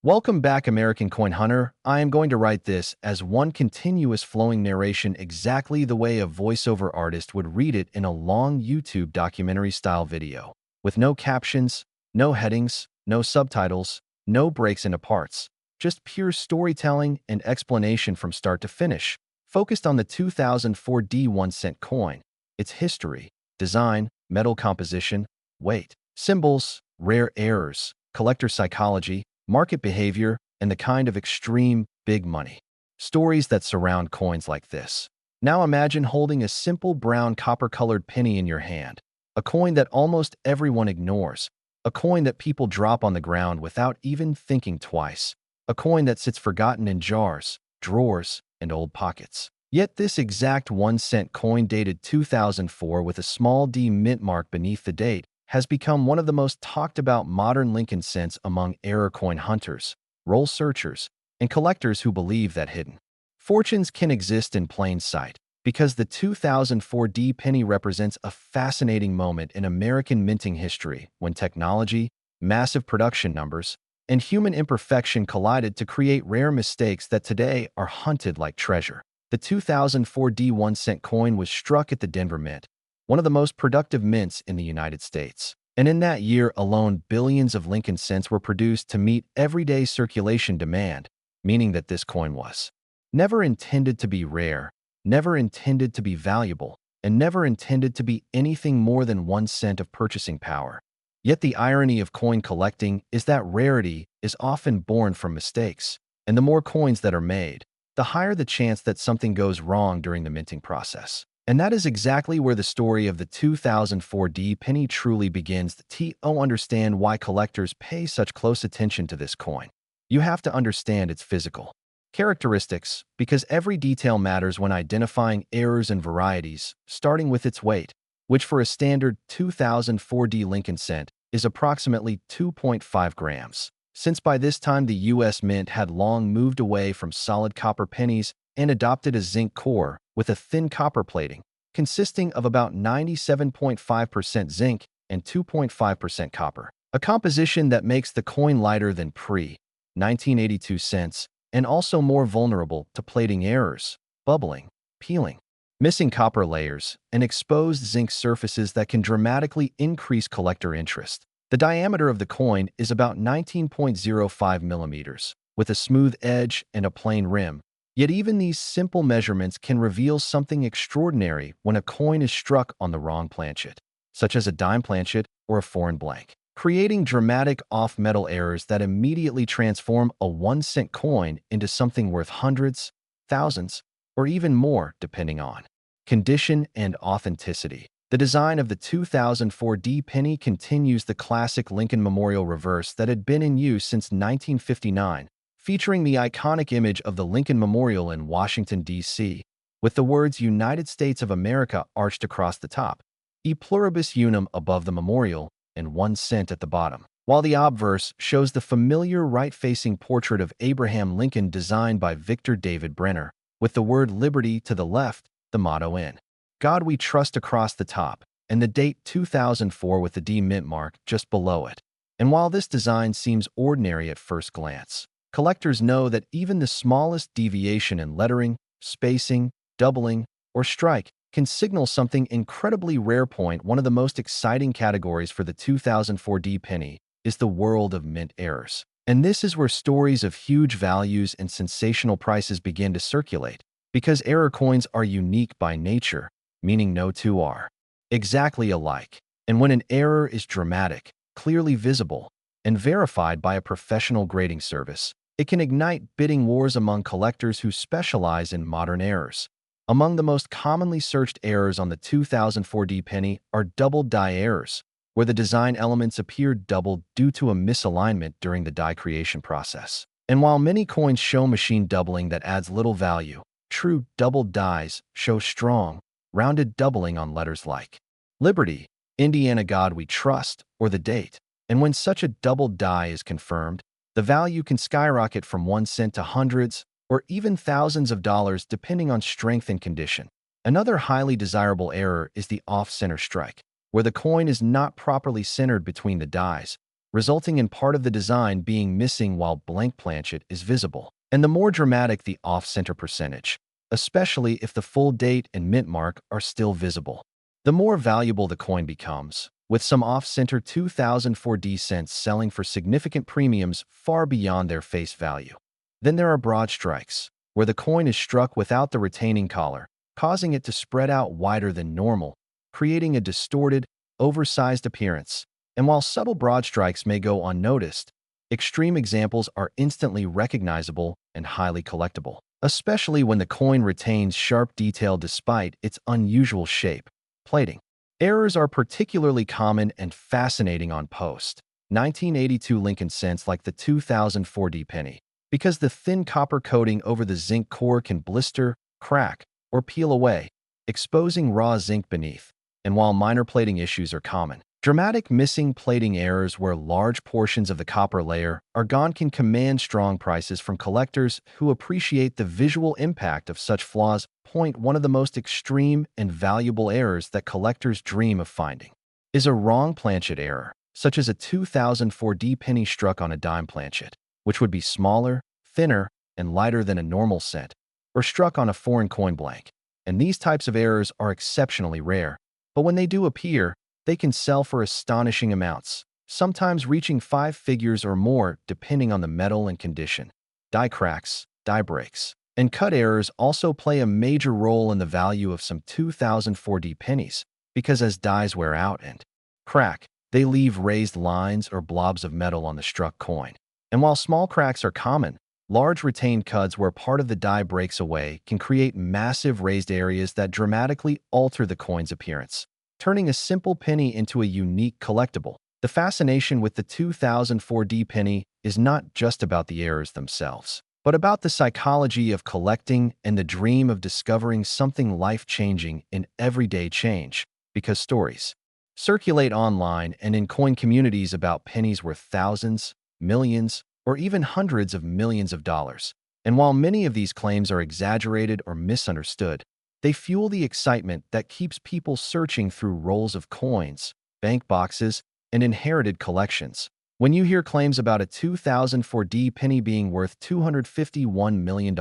Welcome back, American Coin Hunter. I am going to write this as one continuous flowing narration exactly the way a voiceover artist would read it in a long YouTube documentary-style video, with no captions, no headings, no subtitles, no breaks into parts, just pure storytelling and explanation from start to finish, focused on the 2004 D 1-cent coin, its history, design, metal composition, weight, symbols, rare errors, collector psychology, market behavior, and the kind of extreme, big money stories that surround coins like this. Now imagine holding a simple brown copper-colored penny in your hand, a coin that almost everyone ignores, a coin that people drop on the ground without even thinking twice, a coin that sits forgotten in jars, drawers, and old pockets. Yet this exact 1-cent coin dated 2004 with a small D mint mark beneath the date has become one of the most talked about modern Lincoln cents among error coin hunters, roll searchers, and collectors who believe that hidden fortunes can exist in plain sight, because the 2004 D penny represents a fascinating moment in American minting history when technology, massive production numbers, and human imperfection collided to create rare mistakes that today are hunted like treasure. The 2004 D 1-cent coin was struck at the Denver Mint, one of the most productive mints in the United States. And in that year alone, billions of Lincoln cents were produced to meet everyday circulation demand, meaning that this coin was never intended to be rare, never intended to be valuable, and never intended to be anything more than 1 cent of purchasing power. Yet the irony of coin collecting is that rarity is often born from mistakes, and the more coins that are made, the higher the chance that something goes wrong during the minting process. And that is exactly where the story of the 2004 D penny truly begins. To understand why collectors pay such close attention to this coin, you have to understand its physical characteristics, because every detail matters when identifying errors and varieties, starting with its weight, which for a standard 2004 D Lincoln cent is approximately 2.5 grams. Since by this time the U.S. Mint had long moved away from solid copper pennies and adopted a zinc core with a thin copper plating, consisting of about 97.5% zinc and 2.5% copper, a composition that makes the coin lighter than pre-1982 cents and also more vulnerable to plating errors, bubbling, peeling, missing copper layers, and exposed zinc surfaces that can dramatically increase collector interest. The diameter of the coin is about 19.05 millimeters, with a smooth edge and a plain rim. Yet even these simple measurements can reveal something extraordinary when a coin is struck on the wrong planchet, such as a dime planchet or a foreign blank, creating dramatic off-metal errors that immediately transform a 1-cent coin into something worth hundreds, thousands, or even more depending on condition and authenticity. The design of the 2004 D penny continues the classic Lincoln Memorial reverse that had been in use since 1959, featuring the iconic image of the Lincoln Memorial in Washington, D.C., with the words United States of America arched across the top, E pluribus unum above the memorial, and 1 cent at the bottom, while the obverse shows the familiar right-facing portrait of Abraham Lincoln designed by Victor David Brenner, with the word liberty to the left, the motto in God We Trust across the top, and the date 2004 with the D mint mark just below it. And while this design seems ordinary at first glance, collectors know that even the smallest deviation in lettering, spacing, doubling, or strike can signal something incredibly rare. One of the most exciting categories for the 2004 D penny is the world of mint errors. And this is where stories of huge values and sensational prices begin to circulate, because error coins are unique by nature, meaning no two are exactly alike. And when an error is dramatic, clearly visible, and verified by a professional grading service, it can ignite bidding wars among collectors who specialize in modern errors. Among the most commonly searched errors on the 2004 D penny are doubled die errors, where the design elements appear doubled due to a misalignment during the die creation process. And while many coins show machine doubling that adds little value, true doubled dies show strong, rounded doubling on letters like Liberty, Indiana God We Trust, or the date. And when such a doubled die is confirmed, the value can skyrocket from 1 cent to hundreds or even thousands of dollars depending on strength and condition. Another highly desirable error is the off-center strike, where the coin is not properly centered between the dies, resulting in part of the design being missing while blank planchet is visible. And the more dramatic the off-center percentage, especially if the full date and mint mark are still visible, the more valuable the coin becomes, with some off-center 2004D cents selling for significant premiums far beyond their face value. Then there are broad strikes, where the coin is struck without the retaining collar, causing it to spread out wider than normal, creating a distorted, oversized appearance. And while subtle broad strikes may go unnoticed, extreme examples are instantly recognizable and highly collectible, especially when the coin retains sharp detail despite its unusual shape. Plating errors are particularly common and fascinating on post 1982 Lincoln cents like the 2004D penny, because the thin copper coating over the zinc core can blister, crack, or peel away, exposing raw zinc beneath. And while minor plating issues are common, dramatic missing plating errors where large portions of the copper layer are gone can command strong prices from collectors who appreciate the visual impact of such flaws. One of the most extreme and valuable errors that collectors dream of finding is a wrong planchet error, such as a 2004D penny struck on a dime planchet, which would be smaller, thinner, and lighter than a normal cent, or struck on a foreign coin blank. And these types of errors are exceptionally rare, but when they do appear, they can sell for astonishing amounts, sometimes reaching 5 figures or more depending on the metal and condition. Die cracks, die breaks, and cut errors also play a major role in the value of some 2004D pennies, because as dies wear out and crack, they leave raised lines or blobs of metal on the struck coin. And while small cracks are common, large retained cuts where part of the die breaks away can create massive raised areas that dramatically alter the coin's appearance, turning a simple penny into a unique collectible. The fascination with the 2004D penny is not just about the errors themselves, but about the psychology of collecting and the dream of discovering something life-changing in everyday change, because stories circulate online and in coin communities about pennies worth thousands, millions, or even hundreds of millions of dollars. And while many of these claims are exaggerated or misunderstood, they fuel the excitement that keeps people searching through rolls of coins, bank boxes, and inherited collections. When you hear claims about a 2004D penny being worth $251 million,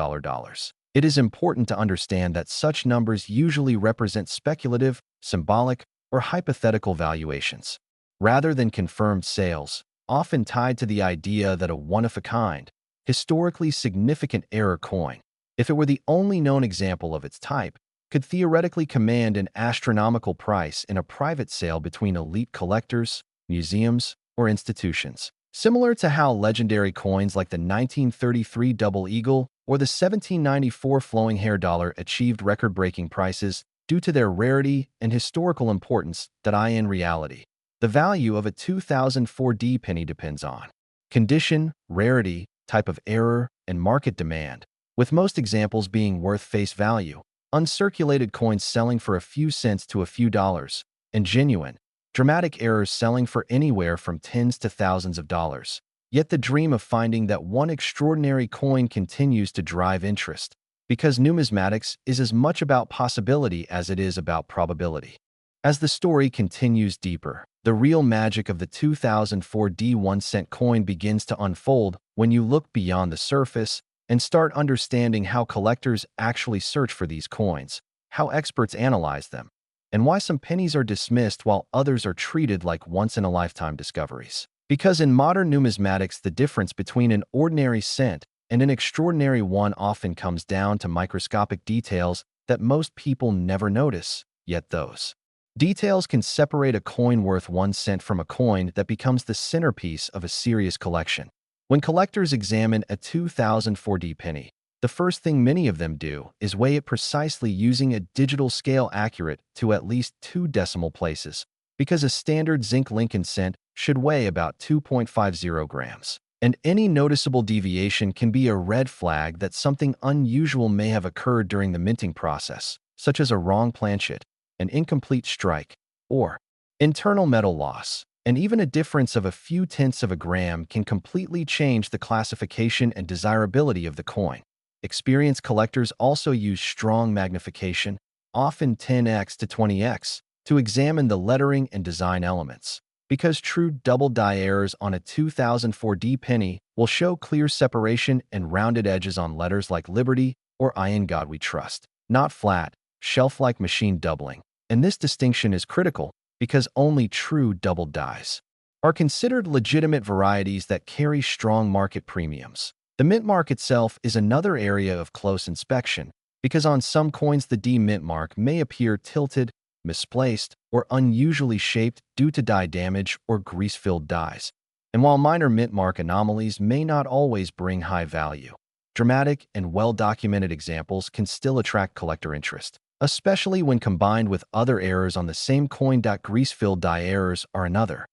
it is important to understand that such numbers usually represent speculative, symbolic, or hypothetical valuations, rather than confirmed sales, often tied to the idea that a one-of-a-kind, historically significant error coin, if it were the only known example of its type, could theoretically command an astronomical price in a private sale between elite collectors, museums, or institutions. Similar to how legendary coins like the 1933 Double Eagle or the 1794 Flowing Hair Dollar achieved record-breaking prices due to their rarity and historical importance, that in reality, the value of a 2004D penny depends on condition, rarity, type of error, and market demand, with most examples being worth face value, uncirculated coins selling for a few cents to a few dollars, and genuine, dramatic errors selling for anywhere from tens to thousands of dollars. Yet the dream of finding that one extraordinary coin continues to drive interest, because numismatics is as much about possibility as it is about probability. As the story continues deeper, the real magic of the 2004D 1-cent coin begins to unfold when you look beyond the surface and start understanding how collectors actually search for these coins, how experts analyze them, and why some pennies are dismissed while others are treated like once-in-a-lifetime discoveries. Because in modern numismatics, the difference between an ordinary cent and an extraordinary one often comes down to microscopic details that most people never notice, yet those details can separate a coin worth 1 cent from a coin that becomes the centerpiece of a serious collection. When collectors examine a 2004D penny, the first thing many of them do is weigh it precisely using a digital scale accurate to at least 2 decimal places, because a standard zinc Lincoln cent should weigh about 2.50 grams. And any noticeable deviation can be a red flag that something unusual may have occurred during the minting process, such as a wrong planchet, an incomplete strike, or internal metal loss. And even a difference of a few tenths of a gram can completely change the classification and desirability of the coin. Experienced collectors also use strong magnification, often 10x to 20x, to examine the lettering and design elements. because true double die errors on a 2004D penny will show clear separation and rounded edges on letters like Liberty or I in God We Trust, not flat, shelf-like machine doubling. And this distinction is critical because only true double dies are considered legitimate varieties that carry strong market premiums. The mint mark itself is another area of close inspection because on some coins the D mint mark may appear tilted, misplaced, or unusually shaped due to die damage or grease-filled dies. And while minor mint mark anomalies may not always bring high value, dramatic and well-documented examples can still attract collector interest, especially when combined with other errors on the same coin. Grease-filled die errors are another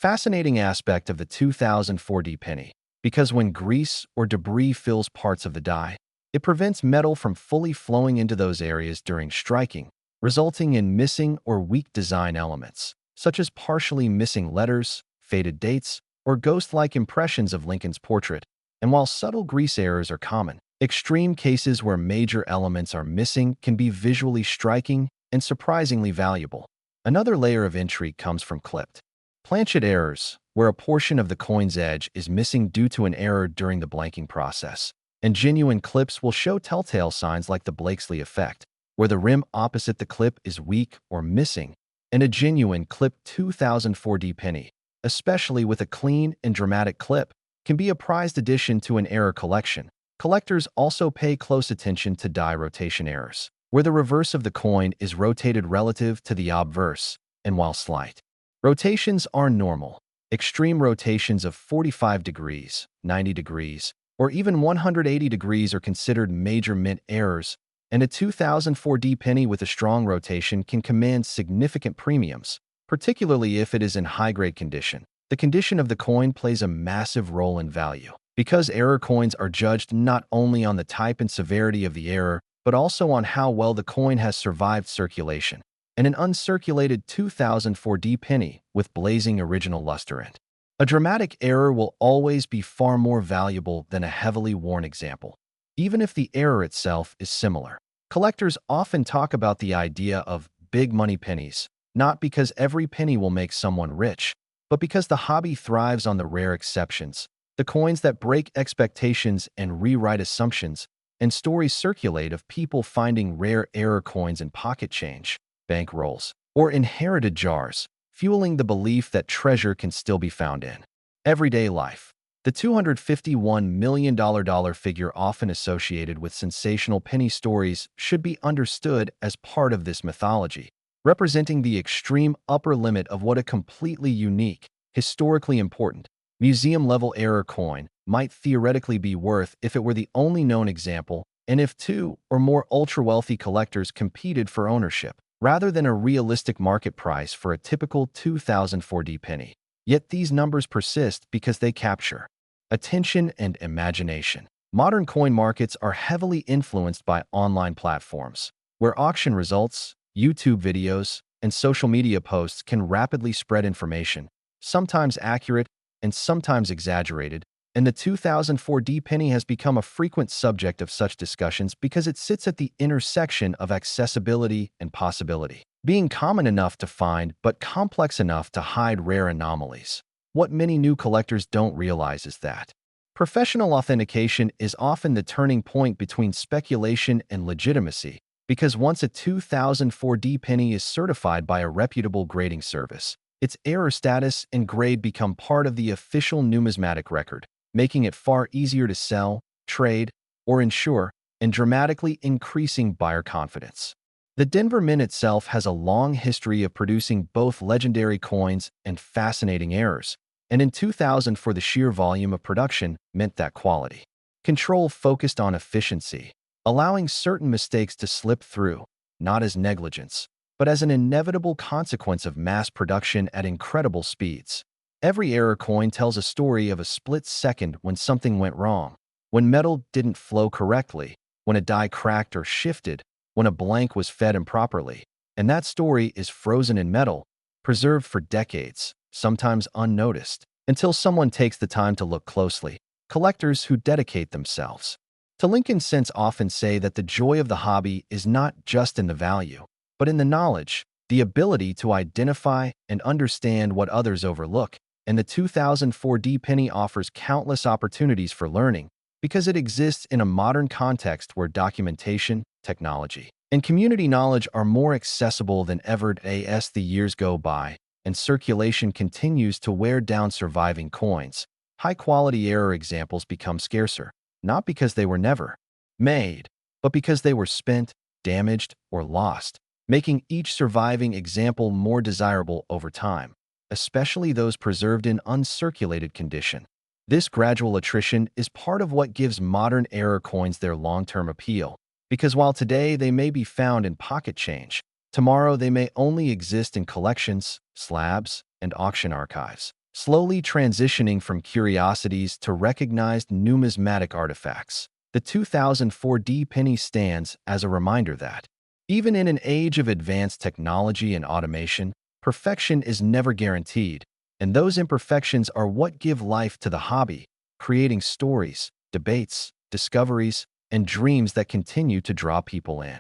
fascinating aspect of the 2004D penny, because when grease or debris fills parts of the die, it prevents metal from fully flowing into those areas during striking, resulting in missing or weak design elements, such as partially missing letters, faded dates, or ghost-like impressions of Lincoln's portrait. And while subtle grease errors are common, extreme cases where major elements are missing can be visually striking and surprisingly valuable. Another layer of intrigue comes from clipped planchet errors, where a portion of the coin's edge is missing due to an error during the blanking process. And genuine clips will show telltale signs like the Blakesley effect, where the rim opposite the clip is weak or missing, and a genuine clip 2004D penny, especially with a clean and dramatic clip, can be a prized addition to an error collection. Collectors also pay close attention to die rotation errors, where the reverse of the coin is rotated relative to the obverse, and while slight rotations are normal, extreme rotations of 45 degrees, 90 degrees, or even 180 degrees are considered major mint errors, and a 2004D penny with a strong rotation can command significant premiums, particularly if it is in high-grade condition. The condition of the coin plays a massive role in value, because error coins are judged not only on the type and severity of the error, but also on how well the coin has survived circulation. And an uncirculated 2004D penny with blazing original lustrant, a dramatic error will always be far more valuable than a heavily worn example, even if the error itself is similar. Collectors often talk about the idea of big money pennies, not because every penny will make someone rich, but because the hobby thrives on the rare exceptions, the coins that break expectations and rewrite assumptions, and stories circulate of people finding rare error coins in pocket change, bank rolls, or inherited jars, fueling the belief that treasure can still be found in everyday life. The $251 million figure often associated with sensational penny stories should be understood as part of this mythology, representing the extreme upper limit of what a completely unique, historically important, museum-level error coin might theoretically be worth if it were the only known example and if two or more ultra-wealthy collectors competed for ownership, rather than a realistic market price for a typical 2004D penny. Yet these numbers persist because they capture attention and imagination. Modern coin markets are heavily influenced by online platforms, where auction results, YouTube videos, and social media posts can rapidly spread information, sometimes accurate and sometimes exaggerated, and the 2004D penny has become a frequent subject of such discussions because it sits at the intersection of accessibility and possibility, being common enough to find but complex enough to hide rare anomalies. What many new collectors don't realize is that professional authentication is often the turning point between speculation and legitimacy, because once a 2004D penny is certified by a reputable grading service, its error status and grade become part of the official numismatic record, making it far easier to sell, trade, or insure, and dramatically increasing buyer confidence. The Denver Mint itself has a long history of producing both legendary coins and fascinating errors, and in 2004 the sheer volume of production meant that quality control focused on efficiency, allowing certain mistakes to slip through, not as negligence, but as an inevitable consequence of mass production at incredible speeds. Every error coin tells a story of a split second when something went wrong, when metal didn't flow correctly, when a die cracked or shifted, when a blank was fed improperly. And that story is frozen in metal, preserved for decades, sometimes unnoticed, until someone takes the time to look closely. Collectors who dedicate themselves to Lincoln's sense often say that the joy of the hobby is not just in the value, but in the knowledge, the ability to identify and understand what others overlook, and the 2004D penny offers countless opportunities for learning because it exists in a modern context where documentation, technology, and community knowledge are more accessible than ever as the years go by and circulation continues to wear down surviving coins. High-quality error examples become scarcer, not because they were never made, but because they were spent, damaged, or lost, making each surviving example more desirable over time, especially those preserved in uncirculated condition. This gradual attrition is part of what gives modern error coins their long-term appeal, because while today they may be found in pocket change, tomorrow they may only exist in collections, slabs, and auction archives, slowly transitioning from curiosities to recognized numismatic artifacts. The 2004D penny stands as a reminder that, even in an age of advanced technology and automation, perfection is never guaranteed, and those imperfections are what give life to the hobby, creating stories, debates, discoveries, and dreams that continue to draw people in.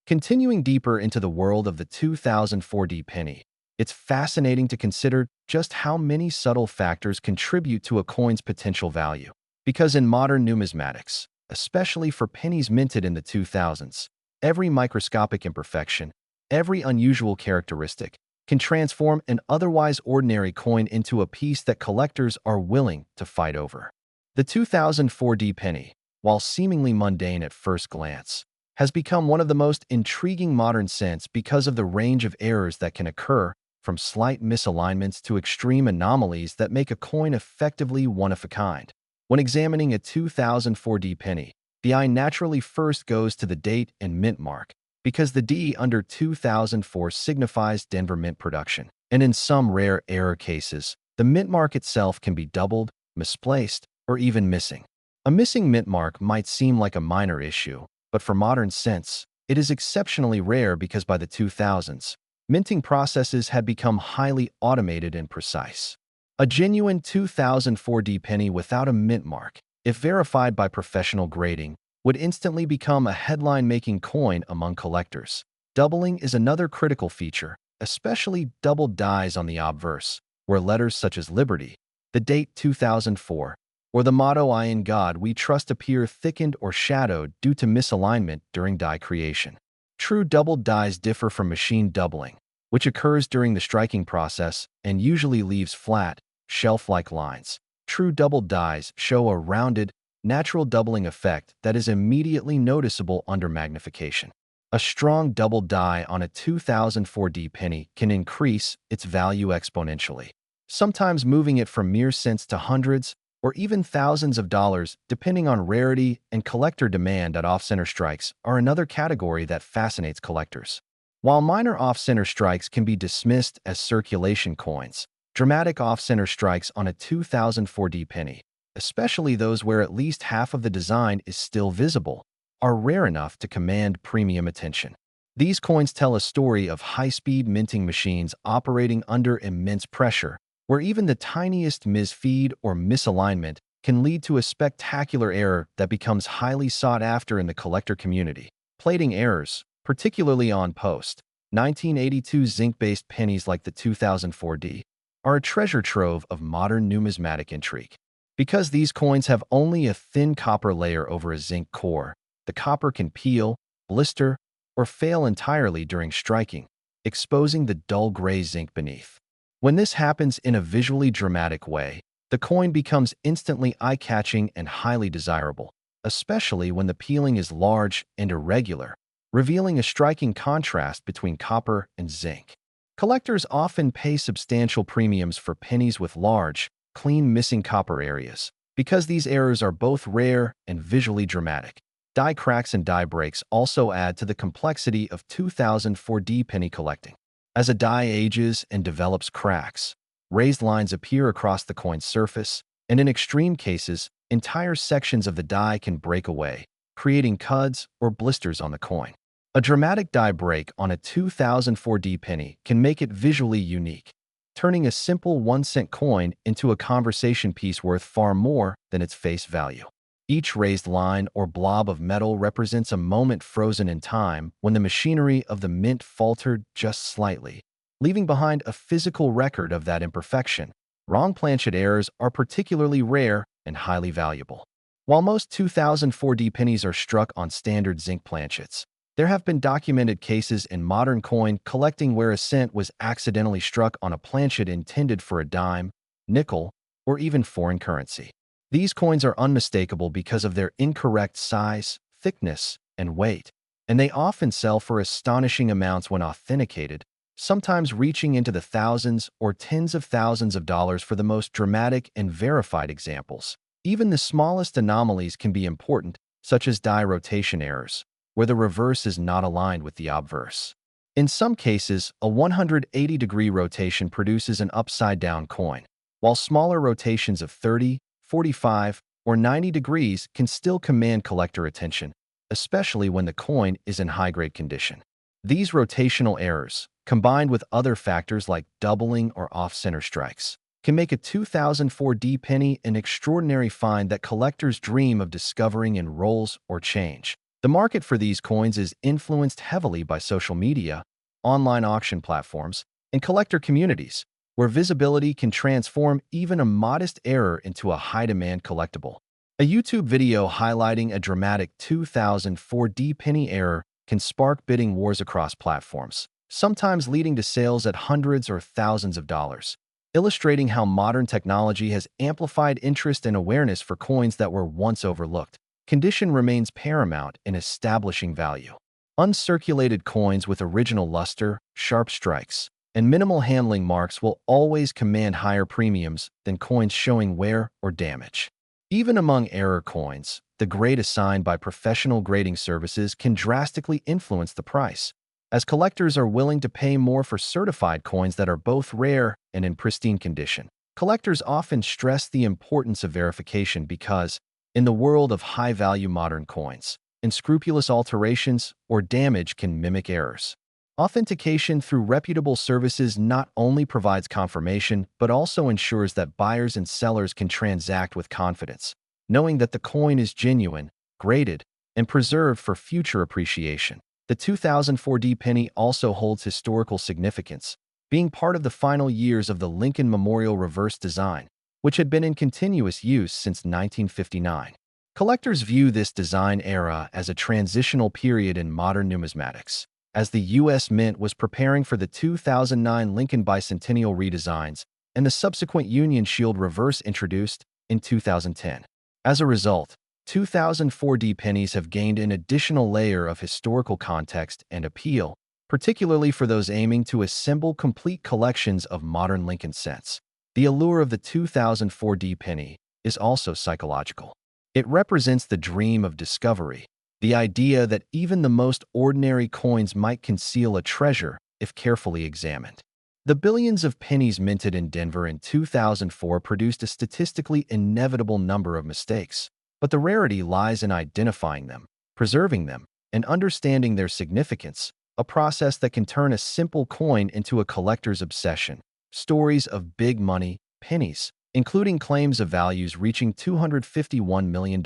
Continuing deeper into the world of the 2004D penny, it's fascinating to consider just how many subtle factors contribute to a coin's potential value. Because in modern numismatics, especially for pennies minted in the 2000s, every microscopic imperfection, every unusual characteristic, can transform an otherwise ordinary coin into a piece that collectors are willing to fight over. The 2004D penny, while seemingly mundane at first glance, has become one of the most intriguing modern cents because of the range of errors that can occur, from slight misalignments to extreme anomalies that make a coin effectively one of a kind. When examining a 2004D penny, the eye naturally first goes to the date and mint mark, because the D under 2004 signifies Denver mint production. And in some rare error cases, the mint mark itself can be doubled, misplaced, or even missing. A missing mint mark might seem like a minor issue, but for modern cents, it is exceptionally rare because by the 2000s, minting processes had become highly automated and precise. A genuine 2004D penny without a mint mark, if verified by professional grading, would instantly become a headline-making coin among collectors. Doubling is another critical feature, especially doubled dies on the obverse, where letters such as Liberty, the date 2004, or the motto "I in God we trust" appear thickened or shadowed due to misalignment during die creation. True doubled dies differ from machine doubling, which occurs during the striking process and usually leaves flat, shelf-like lines. True doubled dies show a rounded, natural doubling effect that is immediately noticeable under magnification. A strong double die on a 2004D penny can increase its value exponentially, sometimes moving it from mere cents to hundreds or even thousands of dollars depending on rarity, and collector demand. At off-center strikes are another category that fascinates collectors. While minor off-center strikes can be dismissed as circulation coins, dramatic off-center strikes on a 2004D penny, especially those where at least half of the design is still visible, are rare enough to command premium attention. These coins tell a story of high-speed minting machines operating under immense pressure, where even the tiniest misfeed or misalignment can lead to a spectacular error that becomes highly sought after in the collector community. Plating errors, particularly on post-1982 zinc-based pennies like the 2004D, are a treasure trove of modern numismatic intrigue. Because these coins have only a thin copper layer over a zinc core, the copper can peel, blister, or fail entirely during striking, exposing the dull gray zinc beneath. When this happens in a visually dramatic way, the coin becomes instantly eye-catching and highly desirable, especially when the peeling is large and irregular, revealing a striking contrast between copper and zinc. Collectors often pay substantial premiums for pennies with large, clean missing copper areas, because these errors are both rare and visually dramatic. Die cracks and die breaks also add to the complexity of 2004D penny collecting. As a die ages and develops cracks, raised lines appear across the coin's surface, and in extreme cases, entire sections of the die can break away, creating cuts or blisters on the coin. A dramatic die break on a 2004D penny can make it visually unique, turning a simple 1-cent coin into a conversation piece worth far more than its face value. Each raised line or blob of metal represents a moment frozen in time when the machinery of the mint faltered just slightly, leaving behind a physical record of that imperfection. Wrong planchet errors are particularly rare and highly valuable. While most 2004D pennies are struck on standard zinc planchets, there have been documented cases in modern coin collecting where a cent was accidentally struck on a planchet intended for a dime, nickel, or even foreign currency. These coins are unmistakable because of their incorrect size, thickness, and weight, and they often sell for astonishing amounts when authenticated, sometimes reaching into the thousands or tens of thousands of dollars for the most dramatic and verified examples. Even the smallest anomalies can be important, such as die rotation errors, where the reverse is not aligned with the obverse. In some cases, a 180-degree rotation produces an upside-down coin, while smaller rotations of 30, 45, or 90 degrees can still command collector attention, especially when the coin is in high-grade condition. These rotational errors, combined with other factors like doubling or off-center strikes, can make a 2004D penny an extraordinary find that collectors dream of discovering in rolls or change. The market for these coins is influenced heavily by social media, online auction platforms, and collector communities, where visibility can transform even a modest error into a high-demand collectible. A YouTube video highlighting a dramatic 2004D penny error can spark bidding wars across platforms, sometimes leading to sales at hundreds or thousands of dollars, illustrating how modern technology has amplified interest and awareness for coins that were once overlooked. Condition remains paramount in establishing value. Uncirculated coins with original luster, sharp strikes, and minimal handling marks will always command higher premiums than coins showing wear or damage. Even among error coins, the grade assigned by professional grading services can drastically influence the price, as collectors are willing to pay more for certified coins that are both rare and in pristine condition. Collectors often stress the importance of verification because, in the world of high-value modern coins, unscrupulous alterations or damage can mimic errors. Authentication through reputable services not only provides confirmation but also ensures that buyers and sellers can transact with confidence, knowing that the coin is genuine, graded, and preserved for future appreciation. The 2004D penny also holds historical significance, being part of the final years of the Lincoln Memorial reverse design, which had been in continuous use since 1959. Collectors view this design era as a transitional period in modern numismatics, as the U.S. Mint was preparing for the 2009 Lincoln Bicentennial redesigns and the subsequent Union Shield reverse introduced in 2010. As a result, 2004D pennies have gained an additional layer of historical context and appeal, particularly for those aiming to assemble complete collections of modern Lincoln cents. The allure of the 2004D penny is also psychological. It represents the dream of discovery, the idea that even the most ordinary coins might conceal a treasure if carefully examined. The billions of pennies minted in Denver in 2004 produced a statistically inevitable number of mistakes, but the rarity lies in identifying them, preserving them, and understanding their significance, a process that can turn a simple coin into a collector's obsession. Stories of big money, pennies, including claims of values reaching $251 million,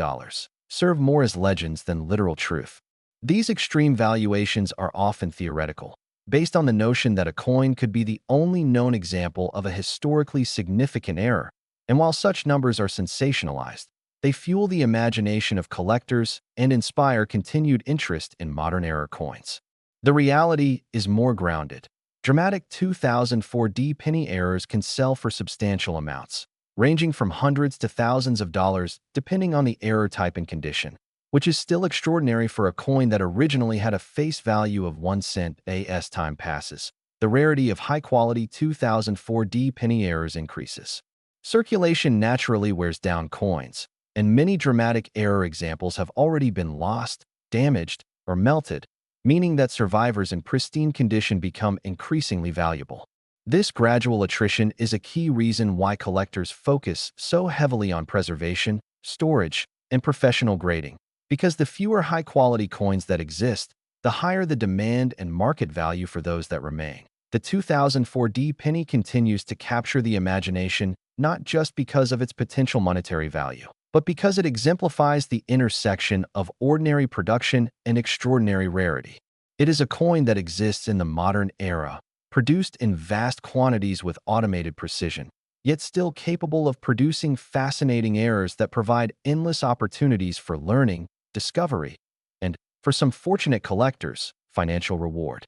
serve more as legends than literal truth. These extreme valuations are often theoretical, based on the notion that a coin could be the only known example of a historically significant error, and while such numbers are sensationalized, they fuel the imagination of collectors and inspire continued interest in modern error coins. The reality is more grounded. Dramatic 2004D penny errors can sell for substantial amounts, ranging from hundreds to thousands of dollars depending on the error type and condition, which is still extraordinary for a coin that originally had a face value of 1 cent. As time passes, the rarity of high-quality 2004D penny errors increases. Circulation naturally wears down coins, and many dramatic error examples have already been lost, damaged, or melted, meaning that survivors in pristine condition become increasingly valuable. This gradual attrition is a key reason why collectors focus so heavily on preservation, storage, and professional grading, because the fewer high-quality coins that exist, the higher the demand and market value for those that remain. The 2004D penny continues to capture the imagination not just because of its potential monetary value, but because it exemplifies the intersection of ordinary production and extraordinary rarity. It is a coin that exists in the modern era, produced in vast quantities with automated precision, yet still capable of producing fascinating errors that provide endless opportunities for learning, discovery, and, for some fortunate collectors, financial reward.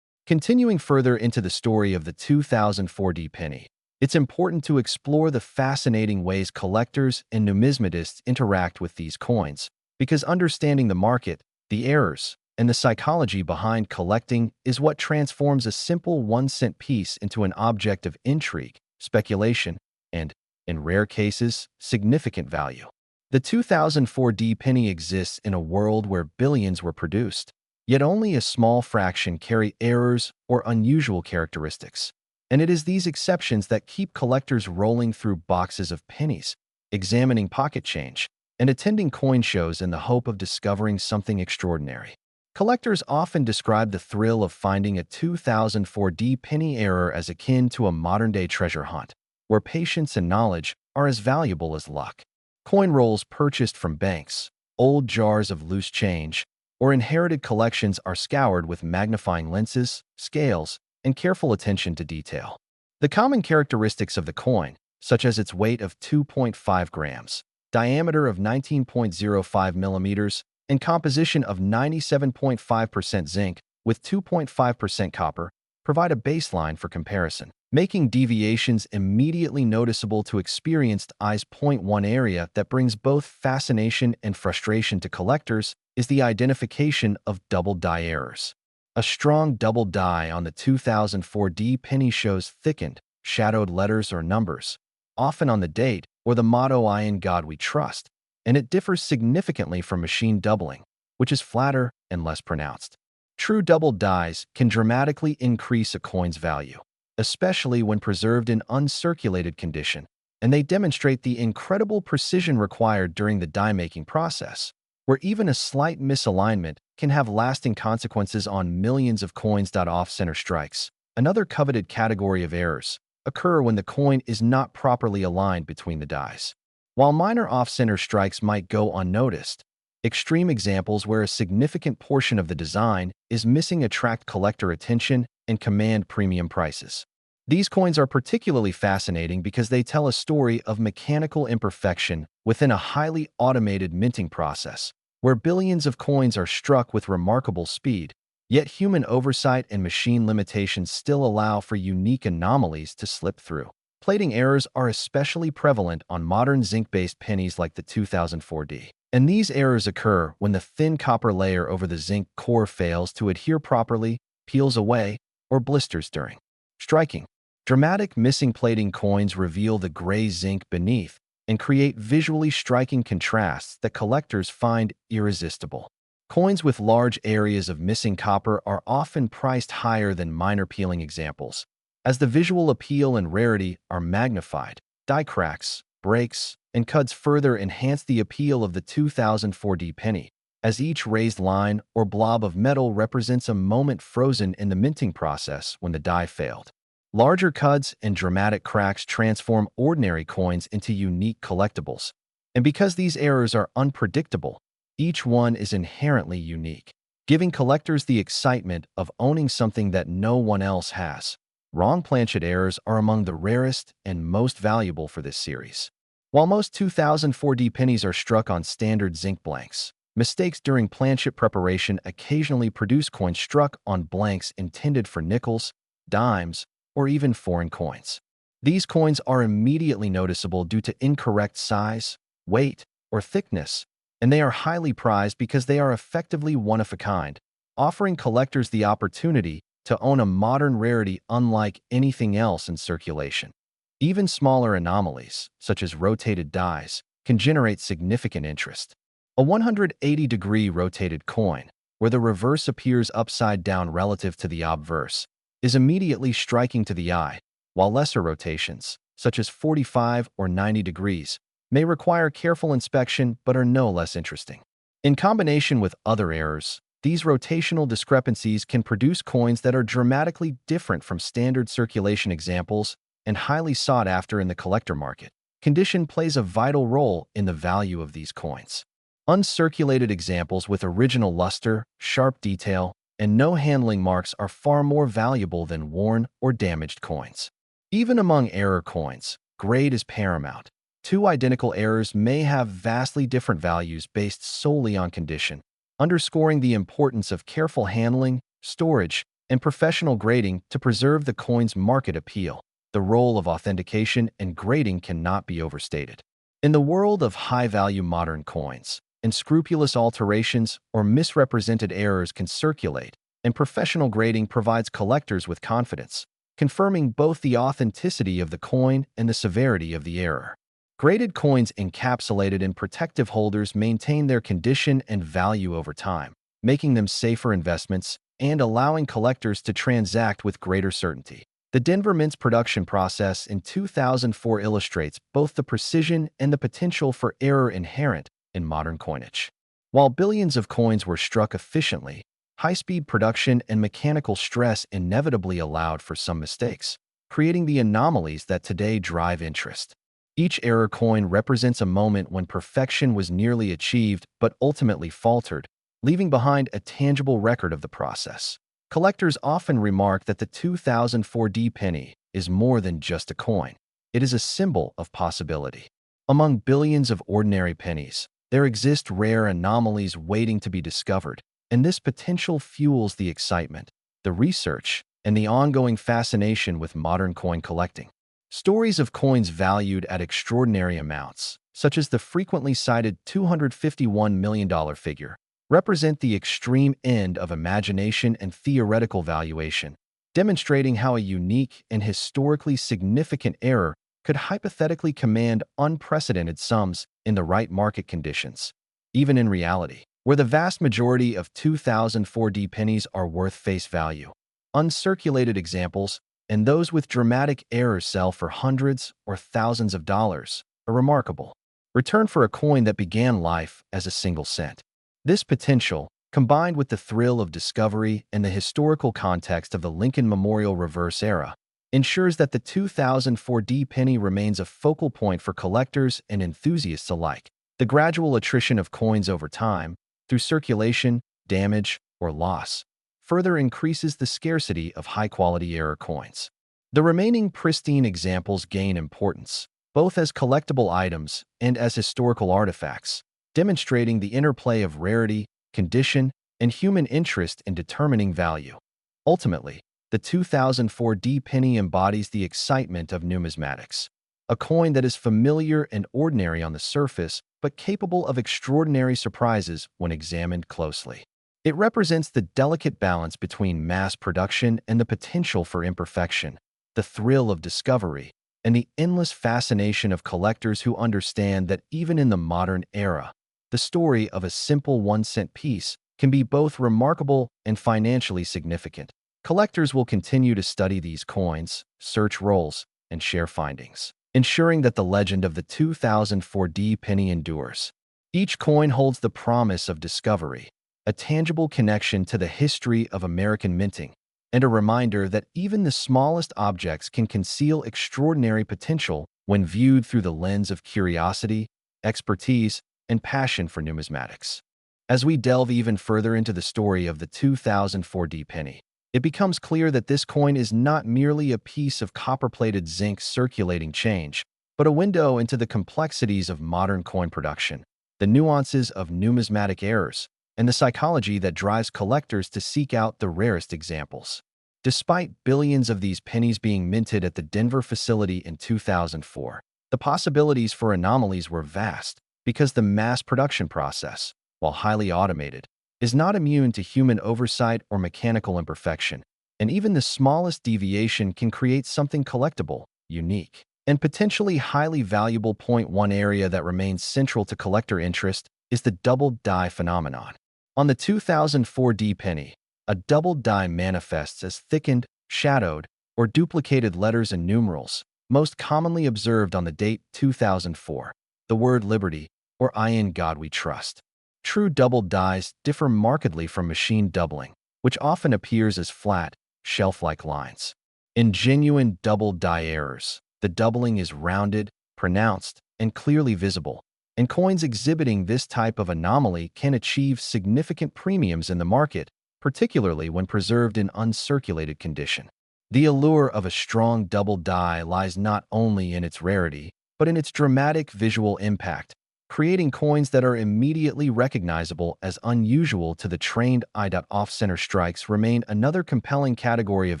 Continuing further into the story of the 2004 penny, it's important to explore the fascinating ways collectors and numismatists interact with these coins, because understanding the market, the errors, and the psychology behind collecting is what transforms a simple 1-cent piece into an object of intrigue, speculation, and, in rare cases, significant value. The 2004 penny exists in a world where billions were produced, yet only a small fraction carry errors or unusual characteristics. And it is these exceptions that keep collectors rolling through boxes of pennies, examining pocket change, and attending coin shows in the hope of discovering something extraordinary. Collectors often describe the thrill of finding a 2004 penny error as akin to a modern-day treasure hunt, where patience and knowledge are as valuable as luck. Coin rolls purchased from banks, old jars of loose change, or inherited collections are scoured with magnifying lenses, scales, and careful attention to detail. The common characteristics of the coin, such as its weight of 2.5 grams, diameter of 19.05 millimeters, and composition of 97.5% zinc with 2.5% copper, provide a baseline for comparison, making deviations immediately noticeable to experienced eyes. One area that brings both fascination and frustration to collectors is the identification of double die errors. A strong double die on the 2004 penny shows thickened, shadowed letters or numbers, often on the date or the motto "I in God we trust," and it differs significantly from machine doubling, which is flatter and less pronounced. True double dies can dramatically increase a coin's value, especially when preserved in uncirculated condition, and they demonstrate the incredible precision required during the die-making process, where even a slight misalignment can have lasting consequences on millions of coins. Off-center strikes, another coveted category of errors, occur when the coin is not properly aligned between the dies. While minor off-center strikes might go unnoticed, extreme examples where a significant portion of the design is missing attract collector attention and command premium prices. These coins are particularly fascinating because they tell a story of mechanical imperfection within a highly automated minting process, where billions of coins are struck with remarkable speed, yet human oversight and machine limitations still allow for unique anomalies to slip through. Plating errors are especially prevalent on modern zinc-based pennies like the 2004 and these errors occur when the thin copper layer over the zinc core fails to adhere properly, peels away, or blisters during striking. Dramatic missing plating coins reveal the gray zinc beneath and create visually striking contrasts that collectors find irresistible. Coins with large areas of missing copper are often priced higher than minor peeling examples. As the visual appeal and rarity are magnified, die cracks, breaks, and cuts further enhance the appeal of the 2004 penny, as each raised line or blob of metal represents a moment frozen in the minting process when the die failed. Larger cuts and dramatic cracks transform ordinary coins into unique collectibles, and because these errors are unpredictable, each one is inherently unique, giving collectors the excitement of owning something that no one else has. Wrong planchet errors are among the rarest and most valuable for this series. While most 2004 pennies are struck on standard zinc blanks, mistakes during planchet preparation occasionally produce coins struck on blanks intended for nickels, dimes, or even foreign coins. These coins are immediately noticeable due to incorrect size, weight, or thickness, and they are highly prized because they are effectively one-of-a-kind, offering collectors the opportunity to own a modern rarity unlike anything else in circulation. Even smaller anomalies, such as rotated dies, can generate significant interest. A 180-degree rotated coin, where the reverse appears upside down relative to the obverse, is immediately striking to the eye, while lesser rotations, such as 45 or 90 degrees, may require careful inspection but are no less interesting. In combination with other errors, these rotational discrepancies can produce coins that are dramatically different from standard circulation examples and highly sought after in the collector market. condition plays a vital role in the value of these coins. Uncirculated examples with original luster, sharp detail, and no handling marks are far more valuable than worn or damaged coins. Even among error coins, grade is paramount. Two identical errors may have vastly different values based solely on condition, underscoring the importance of careful handling, storage, and professional grading to preserve the coin's market appeal. The role of authentication and grading cannot be overstated. In the world of high-value modern coins, unscrupulous alterations or misrepresented errors can circulate, and professional grading provides collectors with confidence, confirming both the authenticity of the coin and the severity of the error. Graded coins encapsulated in protective holders maintain their condition and value over time, making them safer investments and allowing collectors to transact with greater certainty. The Denver Mint's production process in 2004 illustrates both the precision and the potential for error inherent in modern coinage. While billions of coins were struck efficiently, high-speed production and mechanical stress inevitably allowed for some mistakes, creating the anomalies that today drive interest. Each error coin represents a moment when perfection was nearly achieved but ultimately faltered, leaving behind a tangible record of the process. Collectors often remark that the 2004 D penny is more than just a coin. It is a symbol of possibility. Among billions of ordinary pennies, there exist rare anomalies waiting to be discovered, and this potential fuels the excitement, the research, and the ongoing fascination with modern coin collecting. Stories of coins valued at extraordinary amounts, such as the frequently cited $251 million figure, represent the extreme end of imagination and theoretical valuation, demonstrating how a unique and historically significant error could hypothetically command unprecedented sums in the right market conditions. Even in reality, where the vast majority of 2004 D pennies are worth face value, uncirculated examples and those with dramatic errors sell for hundreds or thousands of dollars, a remarkable return for a coin that began life as a single cent. This potential, combined with the thrill of discovery and the historical context of the Lincoln Memorial Reverse era, ensures that the 2004 D penny remains a focal point for collectors and enthusiasts alike. The gradual attrition of coins over time, through circulation, damage, or loss, further increases the scarcity of high-quality error coins. The remaining pristine examples gain importance, both as collectible items and as historical artifacts, demonstrating the interplay of rarity, condition, and human interest in determining value. Ultimately, the 2004 D penny embodies the excitement of numismatics, a coin that is familiar and ordinary on the surface, but capable of extraordinary surprises when examined closely. It represents the delicate balance between mass production and the potential for imperfection, the thrill of discovery, and the endless fascination of collectors who understand that even in the modern era, the story of a simple 1-cent piece can be both remarkable and financially significant. Collectors will continue to study these coins, search rolls, and share findings, ensuring that the legend of the 2004 D penny endures. Each coin holds the promise of discovery, a tangible connection to the history of American minting, and a reminder that even the smallest objects can conceal extraordinary potential when viewed through the lens of curiosity, expertise, and passion for numismatics. As we delve even further into the story of the 2004 D penny, it becomes clear that this coin is not merely a piece of copper-plated zinc circulating change, but a window into the complexities of modern coin production, the nuances of numismatic errors, and the psychology that drives collectors to seek out the rarest examples. Despite billions of these pennies being minted at the Denver facility in 2004, the possibilities for anomalies were vast because the mass production process, while highly automated, is not immune to human oversight or mechanical imperfection, and even the smallest deviation can create something collectible, unique, and potentially highly valuable. One area that remains central to collector interest is the double die phenomenon. On the 2004 D penny, a double die manifests as thickened, shadowed, or duplicated letters and numerals, most commonly observed on the date 2004, the word liberty, or I in God we trust. True double dies differ markedly from machine doubling, which often appears as flat, shelf-like lines. In genuine double die errors, the doubling is rounded, pronounced, and clearly visible, and coins exhibiting this type of anomaly can achieve significant premiums in the market, particularly when preserved in uncirculated condition. The allure of a strong double die lies not only in its rarity, but in its dramatic visual impact, creating coins that are immediately recognizable as unusual to the trained eye. Off-center strikes remain another compelling category of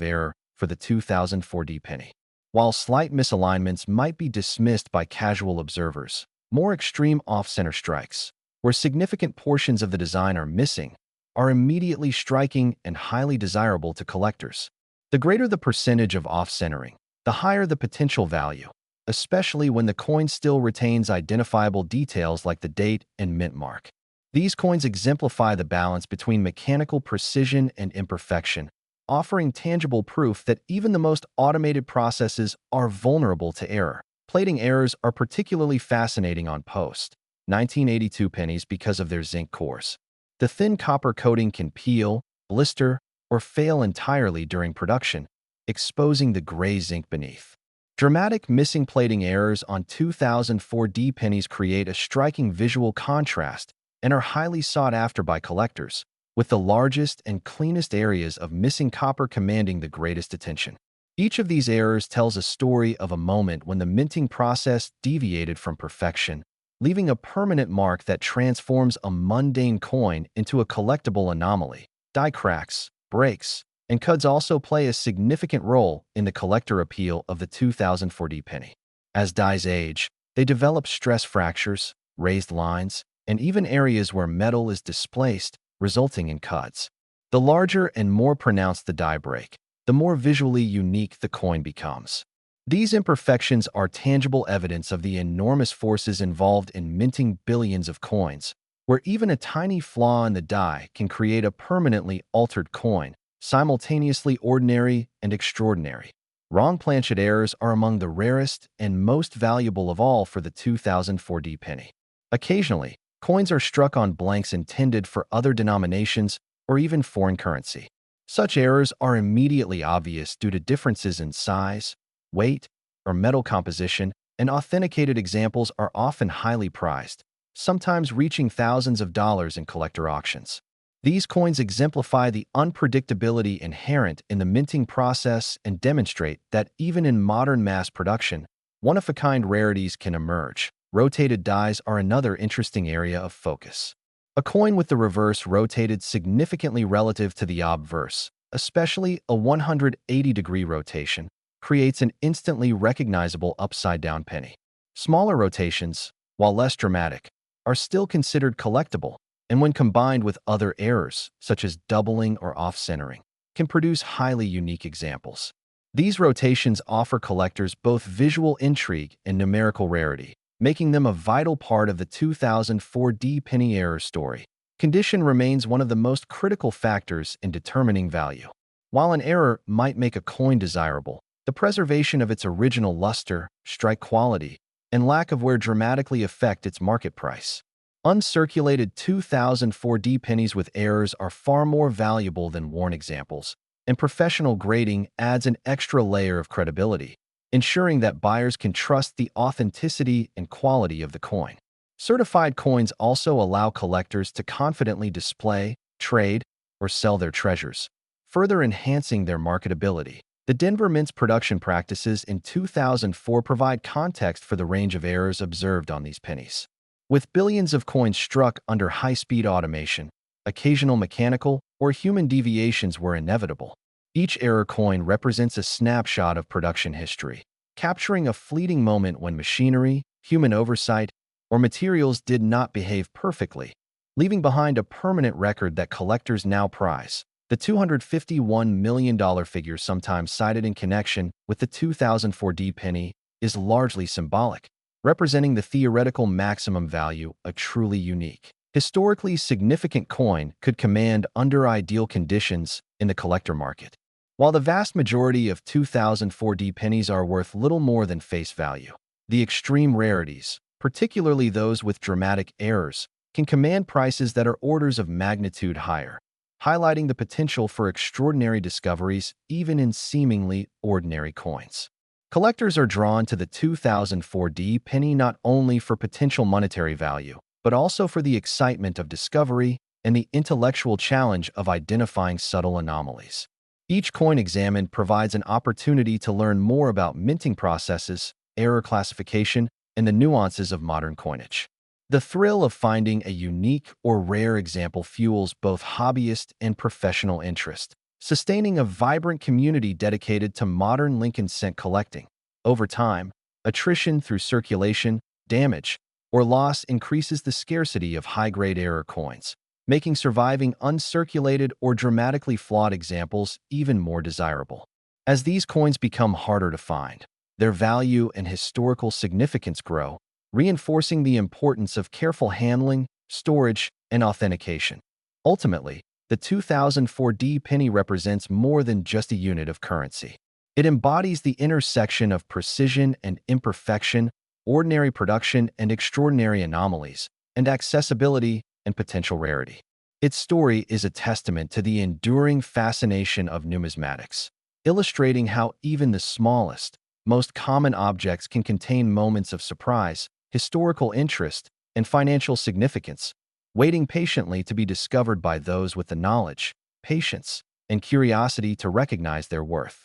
error for the 2004 penny. While slight misalignments might be dismissed by casual observers, more extreme off-center strikes, where significant portions of the design are missing, are immediately striking and highly desirable to collectors. The greater the percentage of off-centering, the higher the potential value, especially when the coin still retains identifiable details like the date and mint mark. These coins exemplify the balance between mechanical precision and imperfection, offering tangible proof that even the most automated processes are vulnerable to error. Plating errors are particularly fascinating on post 1982 pennies because of their zinc cores. The thin copper coating can peel, blister, or fail entirely during production, exposing the gray zinc beneath. Dramatic missing plating errors on 2004 pennies create a striking visual contrast and are highly sought after by collectors, with the largest and cleanest areas of missing copper commanding the greatest attention. Each of these errors tells a story of a moment when the minting process deviated from perfection, leaving a permanent mark that transforms a mundane coin into a collectible anomaly. Die cracks, breaks, and cuds also play a significant role in the collector appeal of the 2004 penny. As dies age, they develop stress fractures, raised lines, and even areas where metal is displaced, resulting in cuds. The larger and more pronounced the die break, the more visually unique the coin becomes. These imperfections are tangible evidence of the enormous forces involved in minting billions of coins, where even a tiny flaw in the die can create a permanently altered coin, simultaneously ordinary and extraordinary. Wrong planchet errors are among the rarest and most valuable of all for the 2004 penny. Occasionally, coins are struck on blanks intended for other denominations or even foreign currency. Such errors are immediately obvious due to differences in size, weight, or metal composition, and authenticated examples are often highly prized, sometimes reaching thousands of dollars in collector auctions. These coins exemplify the unpredictability inherent in the minting process and demonstrate that even in modern mass production, one-of-a-kind rarities can emerge. Rotated dies are another interesting area of focus. A coin with the reverse rotated significantly relative to the obverse, especially a 180-degree rotation, creates an instantly recognizable upside-down penny. Smaller rotations, while less dramatic, are still considered collectible, and when combined with other errors, such as doubling or off-centering, can produce highly unique examples. These rotations offer collectors both visual intrigue and numerical rarity, making them a vital part of the 2004 penny error story. Condition remains one of the most critical factors in determining value. While an error might make a coin desirable, the preservation of its original luster, strike quality, and lack of wear dramatically affect its market price. Uncirculated 2004 pennies with errors are far more valuable than worn examples, and professional grading adds an extra layer of credibility, ensuring that buyers can trust the authenticity and quality of the coin. Certified coins also allow collectors to confidently display, trade, or sell their treasures, further enhancing their marketability. The Denver Mint's production practices in 2004 provide context for the range of errors observed on these pennies. With billions of coins struck under high-speed automation, occasional mechanical or human deviations were inevitable. Each error coin represents a snapshot of production history, capturing a fleeting moment when machinery, human oversight, or materials did not behave perfectly, leaving behind a permanent record that collectors now prize. The $251 million figure sometimes cited in connection with the 2004 penny is largely symbolic, representing the theoretical maximum value, a truly unique, historically significant coin could command under ideal conditions in the collector market. While the vast majority of 2004 pennies are worth little more than face value, the extreme rarities, particularly those with dramatic errors, can command prices that are orders of magnitude higher, highlighting the potential for extraordinary discoveries even in seemingly ordinary coins. Collectors are drawn to the 2004D penny not only for potential monetary value, but also for the excitement of discovery and the intellectual challenge of identifying subtle anomalies. Each coin examined provides an opportunity to learn more about minting processes, error classification, and the nuances of modern coinage. The thrill of finding a unique or rare example fuels both hobbyist and professional interest, sustaining a vibrant community dedicated to modern Lincoln cent collecting. Over time, attrition through circulation, damage, or loss increases the scarcity of high-grade error coins, making surviving uncirculated or dramatically flawed examples even more desirable. As these coins become harder to find, their value and historical significance grow, reinforcing the importance of careful handling, storage, and authentication. Ultimately, the 2004D penny represents more than just a unit of currency. It embodies the intersection of precision and imperfection, ordinary production and extraordinary anomalies, and accessibility and potential rarity. Its story is a testament to the enduring fascination of numismatics, illustrating how even the smallest, most common objects can contain moments of surprise, historical interest, and financial significance, waiting patiently to be discovered by those with the knowledge, patience, and curiosity to recognize their worth.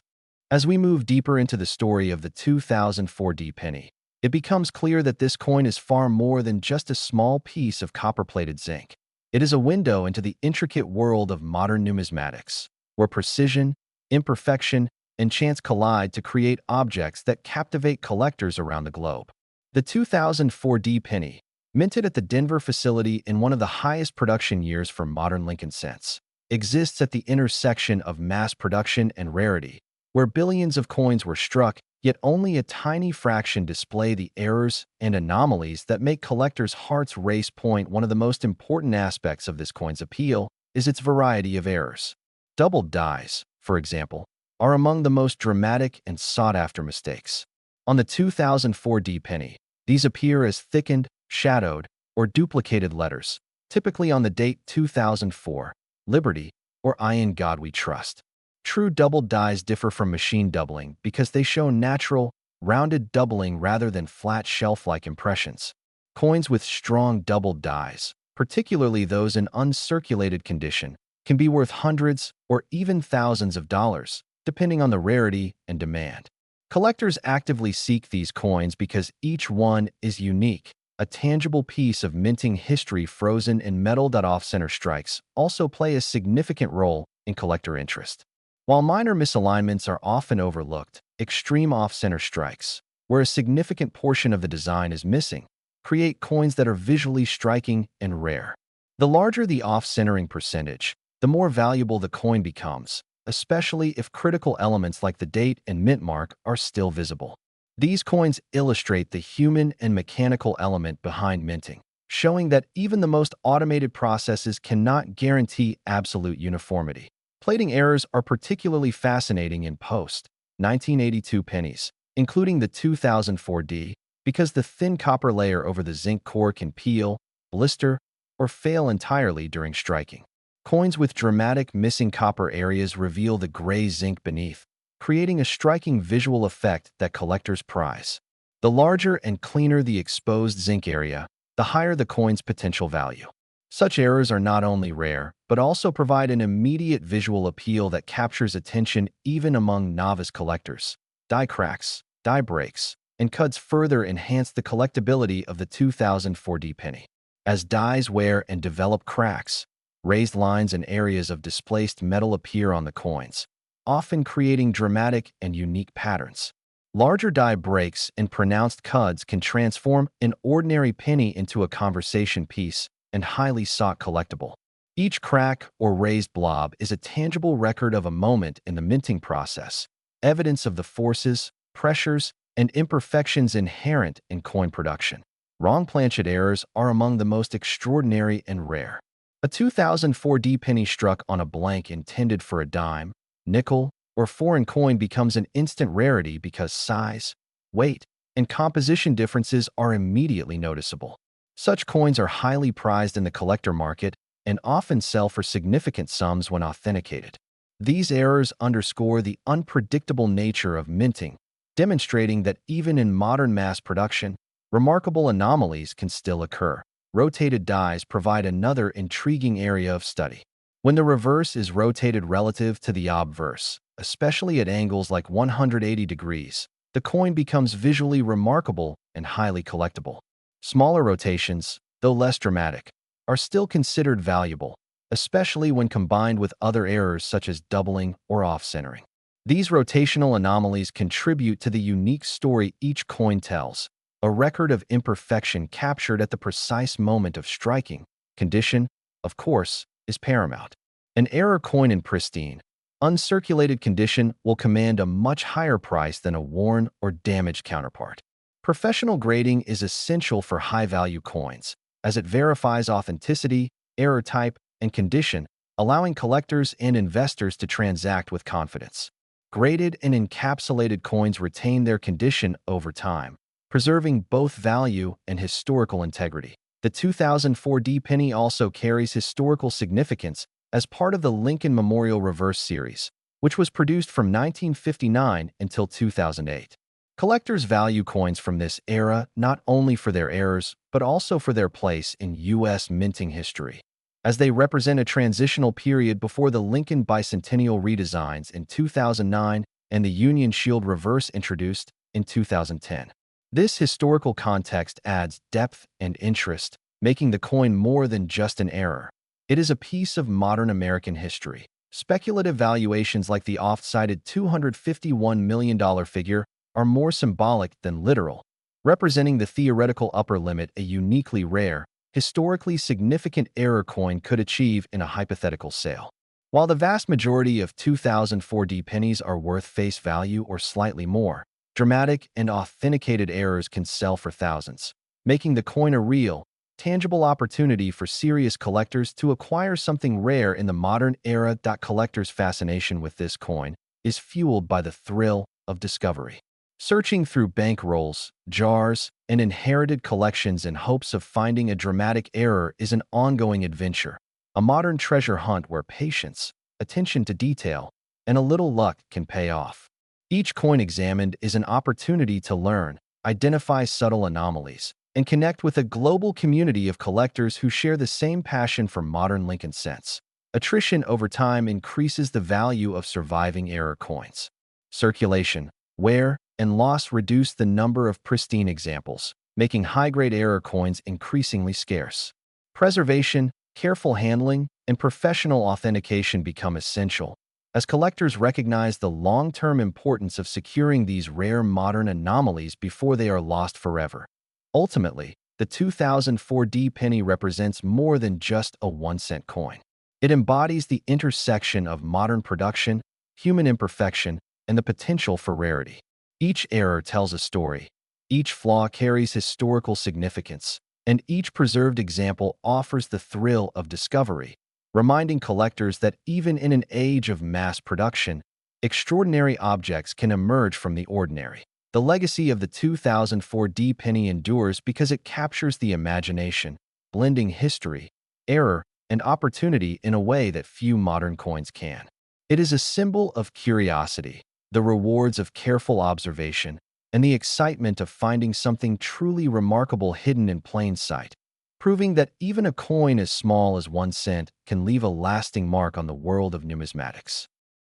As we move deeper into the story of the 2004D penny, it becomes clear that this coin is far more than just a small piece of copper-plated zinc. It is a window into the intricate world of modern numismatics, where precision, imperfection, and chance collide to create objects that captivate collectors around the globe. The 2004D penny, minted at the Denver facility in one of the highest production years for modern Lincoln cents, exists at the intersection of mass production and rarity, where billions of coins were struck, yet only a tiny fraction display the errors and anomalies that make collectors' hearts race. One of the most important aspects of this coin's appeal is its variety of errors. Doubled dies, for example, are among the most dramatic and sought-after mistakes. On the 2004D penny, these appear as thickened, shadowed, or duplicated letters, typically on the date 2004, Liberty, or I in God We Trust. True doubled dies differ from machine doubling because they show natural, rounded doubling rather than flat shelf-like impressions. Coins with strong doubled dies, particularly those in uncirculated condition, can be worth hundreds or even thousands of dollars, depending on the rarity and demand. Collectors actively seek these coins because each one is unique, a tangible piece of minting history frozen in metal. Off-center strikes also play a significant role in collector interest. While minor misalignments are often overlooked, extreme off-center strikes, where a significant portion of the design is missing, create coins that are visually striking and rare. The larger the off-centering percentage, the more valuable the coin becomes, especially if critical elements like the date and mint mark are still visible. These coins illustrate the human and mechanical element behind minting, showing that even the most automated processes cannot guarantee absolute uniformity. Plating errors are particularly fascinating in post-1982 pennies, including the 2004D, because the thin copper layer over the zinc core can peel, blister, or fail entirely during striking. Coins with dramatic missing copper areas reveal the gray zinc beneath, creating a striking visual effect that collectors prize. The larger and cleaner the exposed zinc area, the higher the coin's potential value. Such errors are not only rare, but also provide an immediate visual appeal that captures attention even among novice collectors. Die cracks, die breaks, and cuts further enhance the collectability of the 2004D penny. As dies wear and develop cracks, raised lines and areas of displaced metal appear on the coins, often creating dramatic and unique patterns. Larger die breaks and pronounced cuts can transform an ordinary penny into a conversation piece and highly sought collectible. Each crack or raised blob is a tangible record of a moment in the minting process, evidence of the forces, pressures, and imperfections inherent in coin production. Wrong planchet errors are among the most extraordinary and rare. A 2004D penny struck on a blank intended for a dime, nickel, or foreign coin becomes an instant rarity because size, weight, and composition differences are immediately noticeable. Such coins are highly prized in the collector market and often sell for significant sums when authenticated. These errors underscore the unpredictable nature of minting, demonstrating that even in modern mass production, remarkable anomalies can still occur. Rotated dies provide another intriguing area of study. When the reverse is rotated relative to the obverse, especially at angles like 180 degrees, the coin becomes visually remarkable and highly collectible. Smaller rotations, though less dramatic, are still considered valuable, especially when combined with other errors such as doubling or off-centering. These rotational anomalies contribute to the unique story each coin tells, a record of imperfection captured at the precise moment of striking. Condition, of course, is paramount. An error coin in pristine, uncirculated condition will command a much higher price than a worn or damaged counterpart. Professional grading is essential for high-value coins, as it verifies authenticity, error type, and condition, allowing collectors and investors to transact with confidence. Graded and encapsulated coins retain their condition over time, preserving both value and historical integrity. The 2004 D penny also carries historical significance as part of the Lincoln Memorial Reverse Series, which was produced from 1959 until 2008. Collectors value coins from this era not only for their errors, but also for their place in U.S. minting history, as they represent a transitional period before the Lincoln Bicentennial redesigns in 2009 and the Union Shield reverse introduced in 2010. This historical context adds depth and interest, making the coin more than just an error. It is a piece of modern American history. Speculative valuations like the oft-cited $251 million figure are more symbolic than literal, representing the theoretical upper limit a uniquely rare, historically significant error coin could achieve in a hypothetical sale. While the vast majority of 2004 D pennies are worth face value or slightly more, dramatic and authenticated errors can sell for thousands, making the coin a real, tangible opportunity for serious collectors to acquire something rare in the modern era. Collectors' fascination with this coin is fueled by the thrill of discovery. Searching through bank rolls, jars, and inherited collections in hopes of finding a dramatic error is an ongoing adventure, a modern treasure hunt where patience, attention to detail, and a little luck can pay off. Each coin examined is an opportunity to learn, identify subtle anomalies, and connect with a global community of collectors who share the same passion for modern Lincoln cents. Attrition over time increases the value of surviving error coins. Circulation, wear, and loss reduce the number of pristine examples, making high-grade error coins increasingly scarce. Preservation, careful handling, and professional authentication become essential, as collectors recognize the long-term importance of securing these rare modern anomalies before they are lost forever. Ultimately, the 2004 D penny represents more than just a 1-cent coin. It embodies the intersection of modern production, human imperfection, and the potential for rarity. Each error tells a story, each flaw carries historical significance, and each preserved example offers the thrill of discovery, reminding collectors that even in an age of mass production, extraordinary objects can emerge from the ordinary. The legacy of the 2004 D penny endures because it captures the imagination, blending history, error, and opportunity in a way that few modern coins can. It is a symbol of curiosity, the rewards of careful observation, and the excitement of finding something truly remarkable hidden in plain sight, proving that even a coin as small as 1 cent can leave a lasting mark on the world of numismatics.